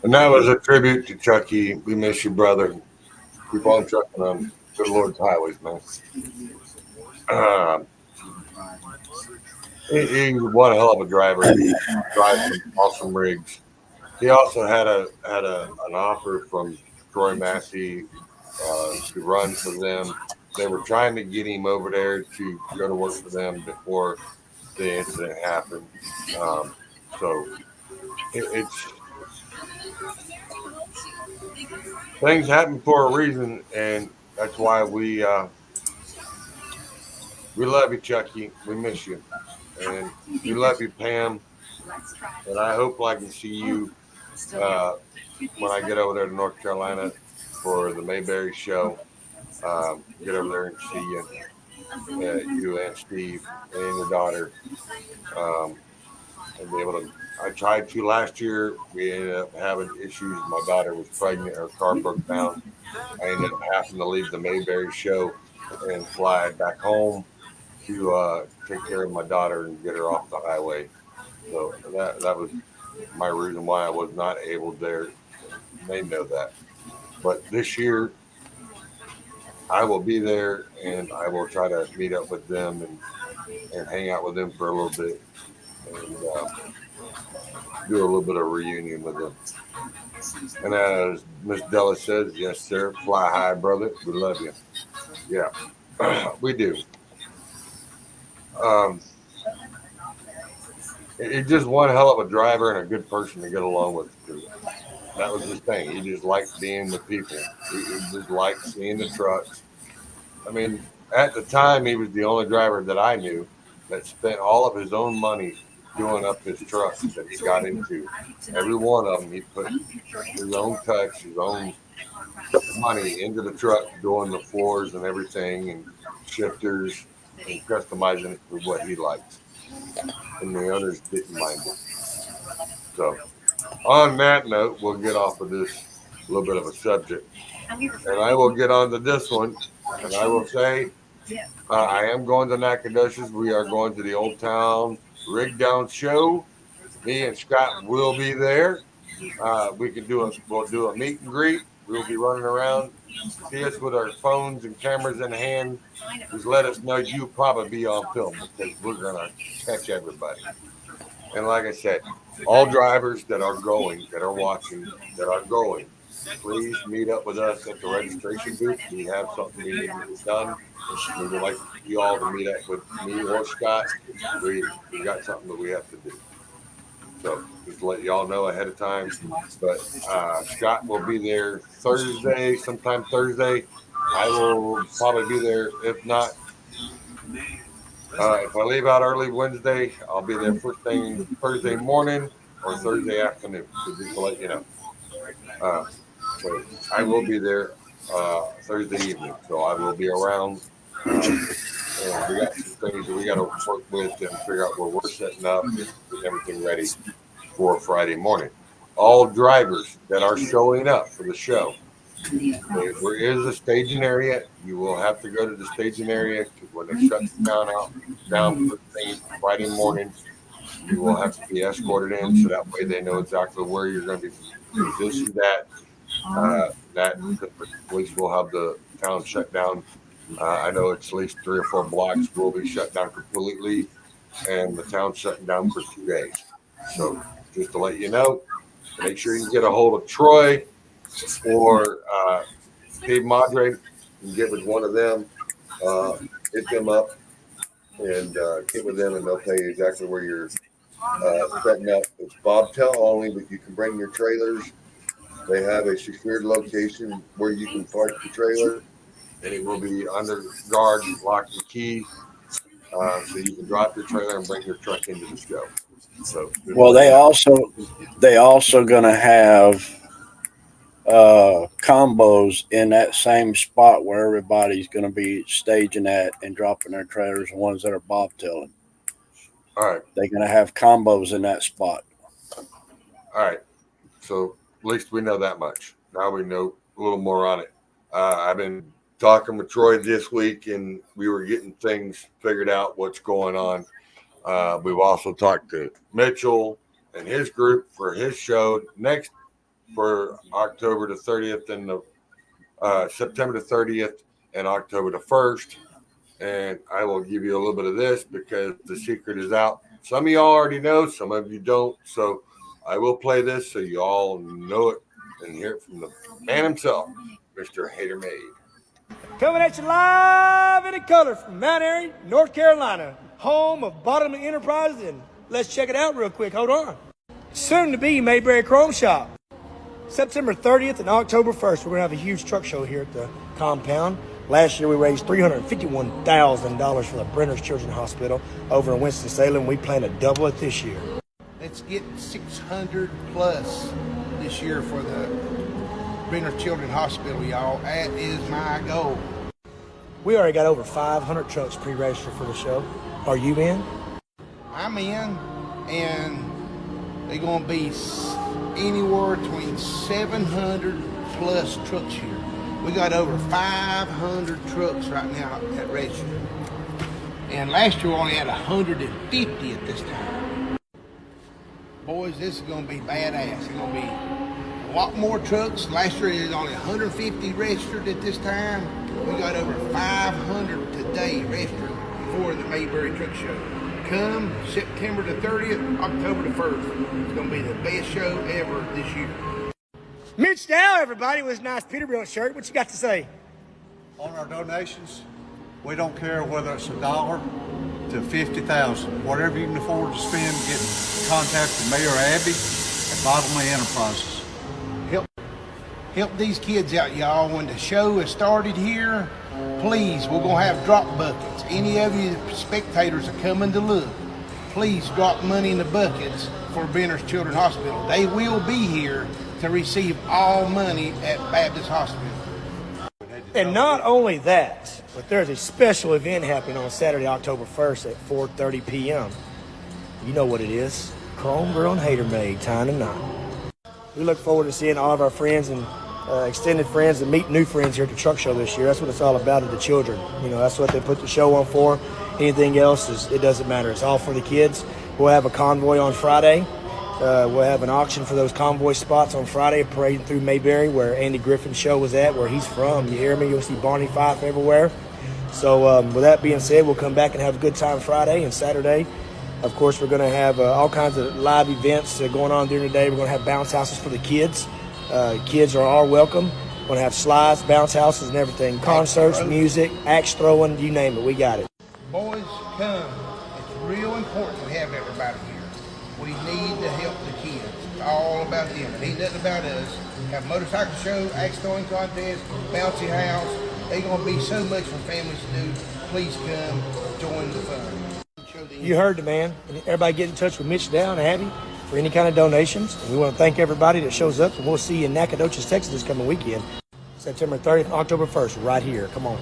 And that was a tribute to Chuckie. We miss you, brother. keep on trucking on good Lord's highways, man. He's one hell of a driver. He drives some awesome rigs. He also had an offer from Troy Massey to run for them. They were trying to get him over there to go to work for them before the incident happened. So it's things happen for a reason, and that's why we love you, Chucky. We miss you, and we love you, Pam. And I hope I can see you when I get over there to North Carolina for the Mayberry show. Get over there and see you, you and Steve and your daughter, and be able to. I tried to last year. We ended up having issues. My daughter was pregnant. Her car broke down. I ended up having to leave the Mayberry show and fly back home to take care of my daughter and get her off the highway. So that was my reason why I was not able there. They know that. But this year, I will be there and I will try to meet up with them and hang out with them for a little bit and do a little bit of reunion with them. And as Miss Della says, yes, sir, fly high, brother. We love you. Yeah, we do. He's just one hell of a driver and a good person to get along with, too. That was his thing. He just liked being with people. He just liked seeing the trucks. I mean, at the time, he was the only driver that I knew that spent all of his own money doing up his trucks that he got into. Every one of them, he put his own touch, his own money into the truck, doing the floors and everything, and shifters, and customizing it for what he liked. And the others didn't mind it. So, on that note, we'll get off of this little bit of a subject. And I will get on to this one. And I will say, I am going to Nacogdoches. We are going to the Old Town Rig Down Show. Me and Scott will be there. We'll do a meet and greet. We'll be running around. See us with our phones and cameras in hand. Just let us know you'll probably be on film because we're gonna catch everybody. And like I said, all drivers that are going, that are watching, that are going, please meet up with us at the registration booth. We have something we need to get done. We would like you all to meet up with me or Scott. We got something that we have to do. So just to let y'all know ahead of time. But Scott will be there Thursday, sometime Thursday. I will probably be there. If not, if I leave out early Wednesday, I'll be there first thing Thursday morning or Thursday afternoon. So just to let you know. So I will be there Thursday evening. So I will be around. And we got some things that we got to work with and figure out where we're setting up and get everything ready for Friday morning. All drivers that are showing up for the show, there is a staging area. You will have to go to the staging area when they shut down for things Friday morning. You will have to be escorted in, so that way they know exactly where you're going to be positioned at. That the police will have the town shut down. I know it's at least 3 or 4 blocks will be shut down completely, and the town's shutting down for 2 days. So just to let you know, make sure you get a hold of Troy or Steve Madre and get with one of them, hit them up and get with them, and they'll tell you exactly where you're setting up. It's bobtail only, but you can bring your trailers. They have a secured location where you can park the trailer, and it will be under guard, lock and key, so you can drop your trailer and bring your truck into the show. So, well, they also gonna have combos in that same spot where everybody's gonna be staging at and dropping their trailers. The ones that are bobtailing. All right. They're gonna have combos in that spot. All right. So at least we know that much. Now we know a little more on it. I've been talking with Troy this week, and we were getting things figured out, what's going on. We've also talked to Mitchell and his group for his show next for October the 30th and the September the 30th and October the 1st. And I will give you a little bit of this because the secret is out. Some of y'all already know, some of you don't. So I will play this so you all know it and hear it from the man himself, Mr. Hater Made. Coming at you live and in color from Mount Airy, North Carolina, home of Bottomley Enterprises. And let's check it out real quick. Hold on. Soon to be Mayberry Chrome Shop. September 30th and October 1st, we're going to have a huge truck show here at the compound. Last year, we raised $351,000 for the Brenner's Children's Hospital over in Winston-Salem. We plan to double it this year. Let's get 600 plus this year for the Brenner's Children's Hospital, y'all. That is my goal. We already got over 500 trucks pre-registered for the show. Are you in? I'm in, and they're going to be anywhere between 700 plus trucks here. We got over 500 trucks right now at register. And last year we only had 150 at this time. Boys, this is going to be badass. It's going to be a lot more trucks. Last year there was only 150 registered at this time. We got over 500 today registered for the Mayberry Truck Show. Come September the 30th, October the 1st. It's going to be the best show ever this year. Mitch Dow, everybody, with his nice Peterbilt shirt. What you got to say? On our donations, we don't care whether it's $1 to $50,000. Whatever you can afford to spend, get in contact with Mayor Abby at Bottomley Enterprises. Help these kids out, y'all. When the show is started here, please, we're going to have drop buckets. Any of you spectators are coming to look, please drop money in the buckets for Brenner's Children's Hospital. They will be here to receive all money at Baptist Hospital. And not only that, but there's a special event happening on Saturday, October 1st at 4:30 p.m. You know what it is. Chrome Girl and Hater Made, time to nine. We look forward to seeing all of our friends and extended friends and meet new friends here at the truck show this year. That's what it's all about, the children. You know, that's what they put the show on for. Anything else, it doesn't matter. It's all for the kids. We'll have a convoy on Friday. We'll have an auction for those convoy spots on Friday, parading through Mayberry, where Andy Griffin's show was at, where he's from. You hear me? You'll see Barney Fife everywhere. So with that being said, we'll come back and have a good time Friday and Saturday. Of course, we're going to have all kinds of live events going on during the day. We're going to have bounce houses for the kids. Kids are all welcome. We're going to have slides, bounce houses, and everything. Concerts, music, axe throwing, you name it. We got it. Boys, come. It's real important we have everybody here. We need to help the kids. It's all about them. It ain't nothing about us. Have a motorcycle show, axe throwing contest, bouncy house. They're going to be so much for families to do. Please come, join the fun. You heard the man. Everybody get in touch with Mitch Down and Abby for any kind of donations. And we want to thank everybody that shows up, and we'll see you in Nacogdoches, Texas this coming weekend, September 30th and October 1st, right here. Come on.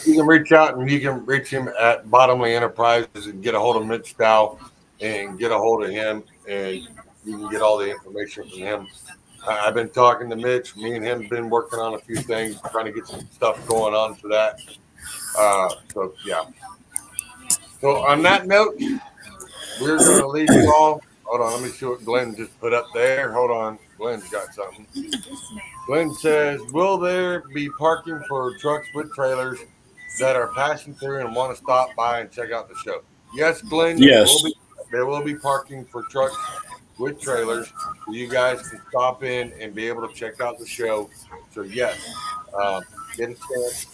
You can reach out and you can reach him at Bottomley Enterprises and get a hold of Mitch Dow and get a hold of him, and you can get all the information from him. I've been talking to Mitch. Me and him have been working on a few things, trying to get some stuff going on for that. So, yeah. So, on that note, we're going to leave you all. Hold on. Let me see what Glenn just put up there. Hold on. Glenn's got something. Glenn says, will there be parking for trucks with trailers that are passing through and want to stop by and check out the show? Yes, Glenn. Yes. There will be parking for trucks with trailers, so you guys can stop in and be able to check out the show. So yes, get a chance,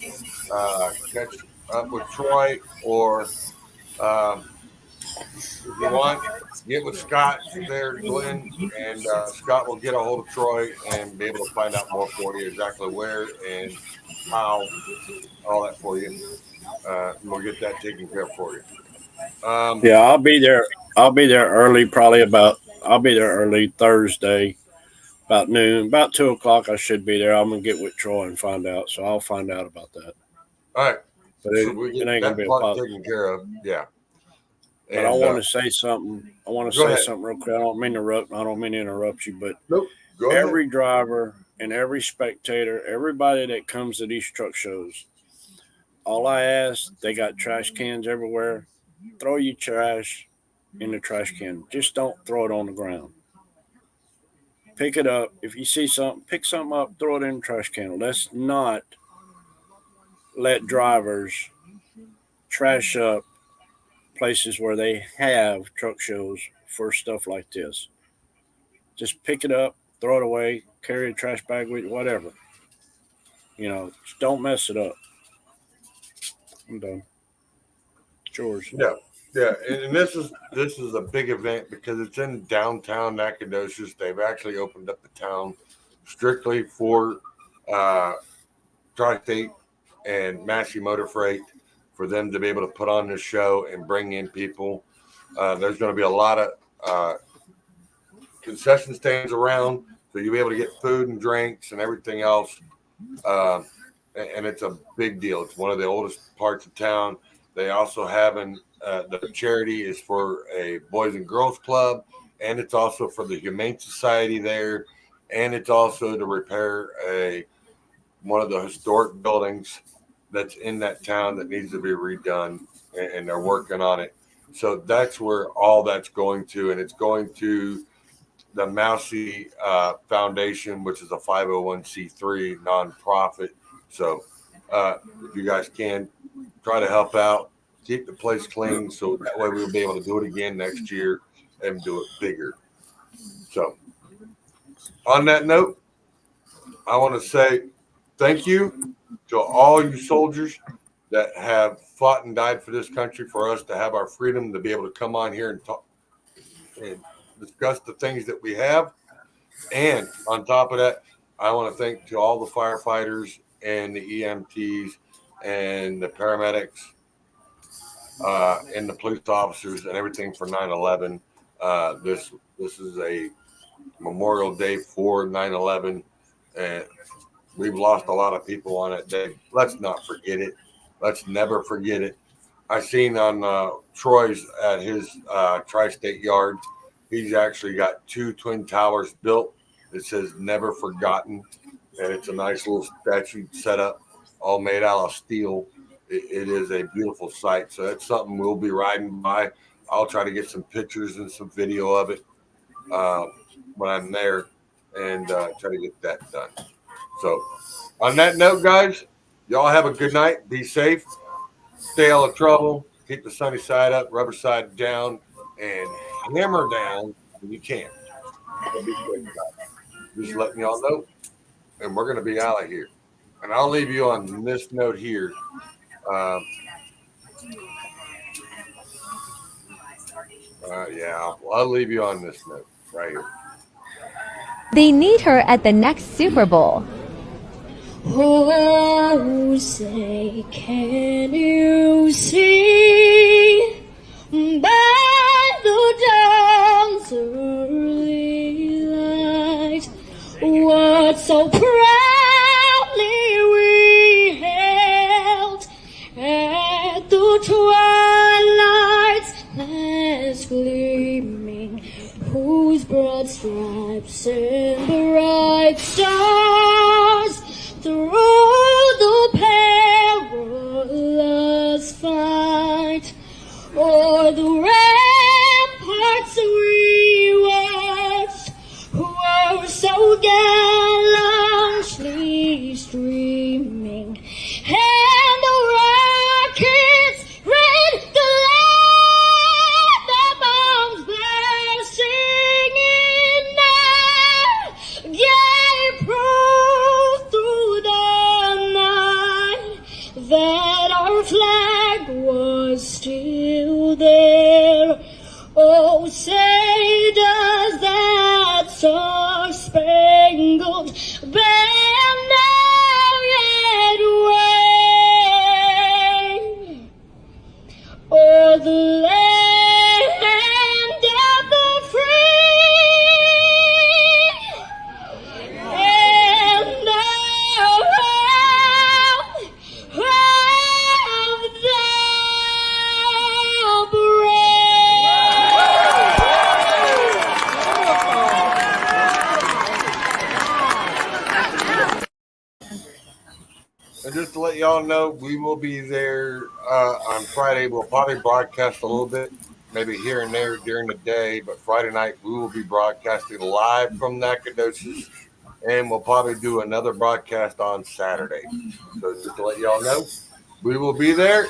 catch up with Troy, or if you want, get with Scott there, Glenn, and Scott will get a hold of Troy and be able to find out more for you, exactly where and how, all that for you. We'll get that taken care of for you. Yeah, I'll be there. I'll be there early, I'll be there early Thursday, about noon, about 2:00. I should be there. I'm gonna get with Troy and find out. So I'll find out about that. All right, But so we get it ain't that gonna be a part problem. taken care of. Yeah. But I want to say something. I want to Go say ahead. something real quick. I don't mean to interrupt you, but Nope. Go ahead. every driver and every spectator, everybody that comes to these truck shows, all I ask, they got trash cans everywhere. Throw your trash in the trash can. Just don't throw it on the ground. Pick it up. If you see something, pick something up, throw it in the trash can. Let's not let drivers trash up places where they have truck shows for stuff like this. Just pick it up, throw it away, carry a trash bag with you, whatever. Just don't mess it up. I'm done. It's yours. Yeah, yeah, and this is a big event because it's in downtown Nacogdoches. They've actually opened up the town strictly for Tri-State and Massey Motor Freight for them to be able to put on this show and bring in people. There's going to be a lot of concession stands around, so you'll be able to get food and drinks and everything else. And it's a big deal. It's one of the oldest parts of town. They also have the charity is for a Boys and Girls Club, and it's also for the Humane Society there, and it's also to repair one of the historic buildings that's in that town that needs to be redone, and they're working on it. So that's where all that's going to, and it's going to the Mousy Foundation, which is a 501c3 nonprofit. So if you guys can, try to help out, keep the place clean, so that way we'll be able to do it again next year and do it bigger. So on that note, I want to say thank you to all you soldiers that have fought and died for this country, for us to have our freedom, to be able to come on here and talk and discuss the things that we have. And on top of that, I want to thank to all the firefighters and the EMTs and the paramedics and the police officers and everything for 9/11. This is a Memorial Day for 9/11, and we've lost a lot of people on that day. Let's not forget it. Let's never forget it. I seen on Troy's at his Tri-State yard, he's actually got 2 twin towers built. It says "Never Forgotten," and it's a nice little statue set up, all made out of steel. It is a beautiful sight. So that's something we'll be riding by. I'll try to get some pictures and some video of it when I'm there, and try to get that done. So on that note, guys, y'all have a good night. Be safe. Stay out of trouble. Keep the sunny side up, rubber side down, and hammer down when you can. Be quick, guys. Just letting y'all know. And we're going to be out of here. And I'll leave you on this note here. I'll leave you on this note right here. They need her at the next Super Bowl. Oh, say, can you see by the dawn's early light what so proudly we held at the twilight's last gleaming, whose broad stripes and bright stars through the perilous fight o'er the ramparts we watched were so gallantly streaming, and the rockets red glare, the bombs bursting in air gave proof through the night that our flag was still there. Oh, say does that star-spangled banner yet wave o'er the land of the free and the home of the And just to let y'all know, we will be there on Friday. We'll probably broadcast a little bit maybe here and there during the day, but Friday night we will be broadcasting live from Nacogdoches, and we'll probably do another broadcast on Saturday. So just to let y'all know, we will be there.